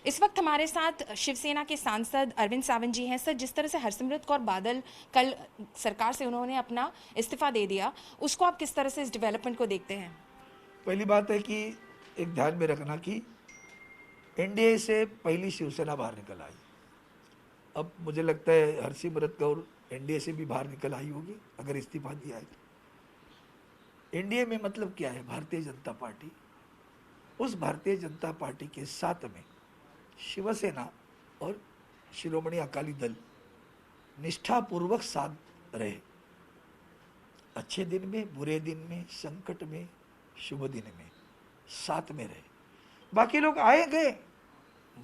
इस वक्त हमारे साथ शिवसेना के सांसद अरविंद सावंत जी हैं। सर, जिस तरह से हरसिमरत कौर बादल कल सरकार से उन्होंने अपना इस्तीफा दे दिया, उसको आप किस तरह से इस डेवलपमेंट को देखते हैं? पहली बात है कि एक ध्यान में रखना कि एनडीए से पहली शिवसेना बाहर निकल आई। अब मुझे लगता है हरसिमरत कौर एनडीए से भी बाहर निकल आई होगी अगर इस्तीफा दिया है तो। एनडीए में मतलब क्या है? भारतीय जनता पार्टी। उस भारतीय जनता पार्टी के साथ में शिवसेना और शिरोमणि अकाली दल निष्ठापूर्वक साथ रहे, अच्छे दिन में, बुरे दिन में, संकट में, शुभ दिन में साथ में रहे। बाकी लोग आए गए,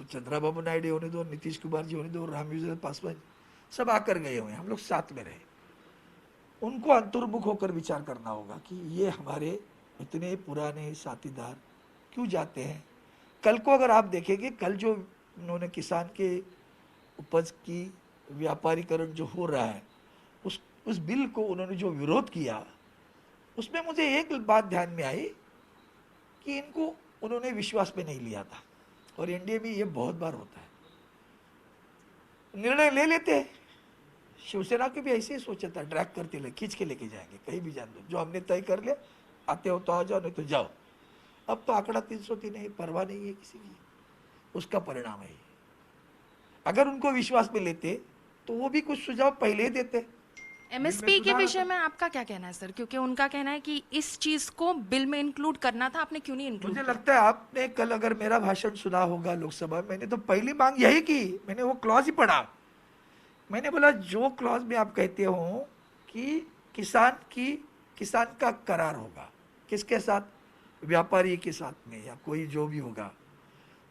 चंद्रबाबू नायडू होने दो, नीतीश कुमार जी होने दो, रामविलास पासवान, सब आकर गए हुए, हम लोग साथ में रहे। उनको अंतर्मुख होकर विचार करना होगा कि ये हमारे इतने पुराने साथीदार क्यों जाते हैं। कल को अगर आप देखेंगे, कल जो उन्होंने किसान के उपज की व्यापारीकरण जो हो रहा है, उस बिल को उन्होंने जो विरोध किया, उसमें मुझे एक बात ध्यान में आई कि इनको उन्होंने विश्वास में नहीं लिया था। और एनडीए में ये बहुत बार होता है, निर्णय ले लेते हैं। शिवसेना के भी ऐसे ही सोचा था, ड्रैग करते ले, खींच के लेके जाएंगे, कहीं भी जान दो, जो हमने तय कर लिया, आते हो तो आ जाओ, नहीं तो जाओ। अब तो आंकड़ा 303 है, परवाह नहीं है किसी की, उसका परिणाम है। अगर उनको विश्वास में लेते तो वो भी कुछ सुझाव पहले ही देते। एमएसपी के विषय में आपका क्या कहना है सर? क्योंकि उनका कहना है कि इस चीज को बिल में इंक्लूड करना था, आपने क्यों नहीं इंक्लूड मुझे किया? लगता है आपने कल अगर मेरा भाषण सुना होगा लोकसभा में, मैंने तो पहली मांग यही की, मैंने वो क्लॉज ही पढ़ा। मैंने बोला जो क्लॉज में आप कहते हो कि किसान का करार होगा, किसके साथ? व्यापारी के साथ में या कोई जो भी होगा,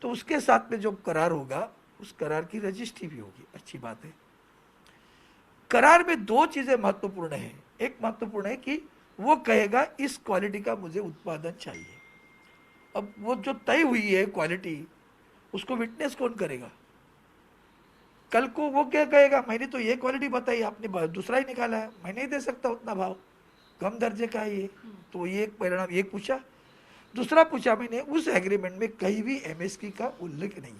तो उसके साथ में जो करार होगा, उस करार की रजिस्ट्री भी होगी। अच्छी बात है। करार में दो चीजें महत्वपूर्ण है। एक महत्वपूर्ण है कि वो कहेगा इस क्वालिटी का मुझे उत्पादन चाहिए। अब वो जो तय हुई है क्वालिटी, उसको विटनेस कौन करेगा? कल को वो क्या कहेगा, मैंने तो ये क्वालिटी बताई, आपने दूसरा ही निकाला है, मैं नहीं दे सकता उतना भाव, कम दर्जे का है ये। तो ये एक परिणाम एक पूछा। दूसरा पूछा मैंने, उस एग्रीमेंट में कहीं भी एमएसपी का उल्लेख नहीं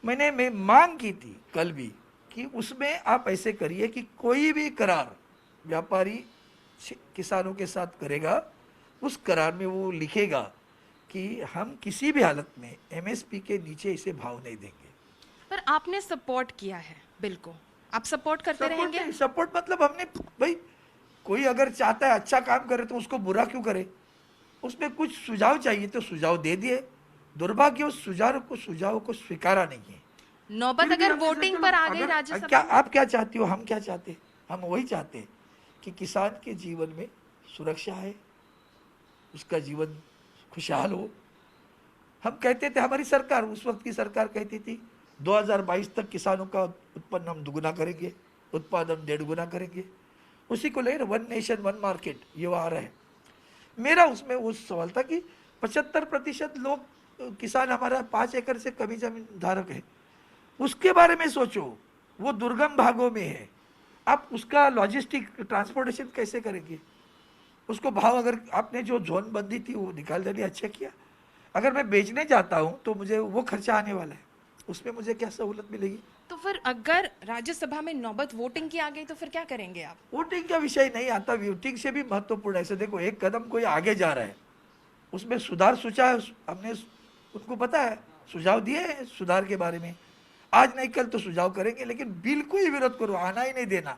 है। मैं मांग की थी कल भी कि उसमें आप ऐसे करिए कि कोई भी करार व्यापारी किसानों के साथ करेगा, उस करार में वो लिखेगा कि हम किसी भी हालत में एमएसपी के नीचे इसे भाव नहीं देंगे। पर आपने सपोर्ट किया है बिल को, आप सपोर्ट करते रहेंगे? सपोर्ट मतलब हमने, भाई कोई अगर चाहता है अच्छा काम करे तो उसको बुरा क्यों करे? उसमें कुछ सुझाव चाहिए तो सुझाव दे दिए। दुर्भाग्य उस सुझाव को स्वीकारा नहीं है। नौबत अगर वोटिंग पर आ गई राज्यसभा, क्या आप क्या चाहती हो, हम क्या चाहते हैं? हम वही चाहते हैं कि किसान के जीवन में सुरक्षा है, उसका जीवन खुशहाल हो। हम कहते थे, हमारी सरकार, उस वक्त की सरकार कहती थी 2022 तक किसानों का उत्पन्न हम दुगुना करेंगे, उत्पादन 1.5 गुना करेंगे। उसी को ले वन नेशन वन मार्केट, ये आ रहा है। मेरा उसमें वो सवाल था कि 75% लोग किसान हमारा 5 एकड़ से कमी जमीन धारक है, उसके बारे में सोचो। वो दुर्गम भागों में है, आप उसका लॉजिस्टिक ट्रांसपोर्टेशन कैसे करेंगे? उसको भाव, अगर आपने जो जोन बंदी थी वो निकाल देनी, अच्छा किया। अगर मैं बेचने जाता हूँ तो मुझे वो खर्चा आने वाला है, उसमें मुझे क्या सहूलत मिलेगी? तो फिर अगर राज्यसभा में नौबत वोटिंग की आ गई तो फिर क्या करेंगे आप? वोटिंग का विषय नहीं आता, वोटिंग से भी महत्वपूर्ण है। ऐसे देखो, एक कदम कोई आगे जा रहा है, उसमें सुधार सोचा है, हमने उनको पता है, सुझाव दिए हैं सुधार के बारे में। आज नहीं कल तो सुझाव करेंगे, लेकिन बिल को ही विरोध करो, आना ही नहीं देना,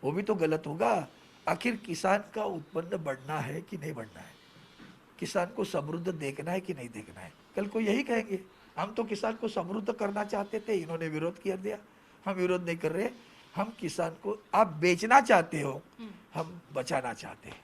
वो भी तो गलत होगा। आखिर किसान का उत्पन्न बढ़ना है कि नहीं बढ़ना है? किसान को समृद्ध देखना है कि नहीं देखना है? कल को यही कहेंगे, हम तो किसान को समृद्ध करना चाहते थे, इन्होंने विरोध कर दिया। हम विरोध नहीं कर रहे, हम किसान को, आप बेचना चाहते हो, हम बचाना चाहते हैं।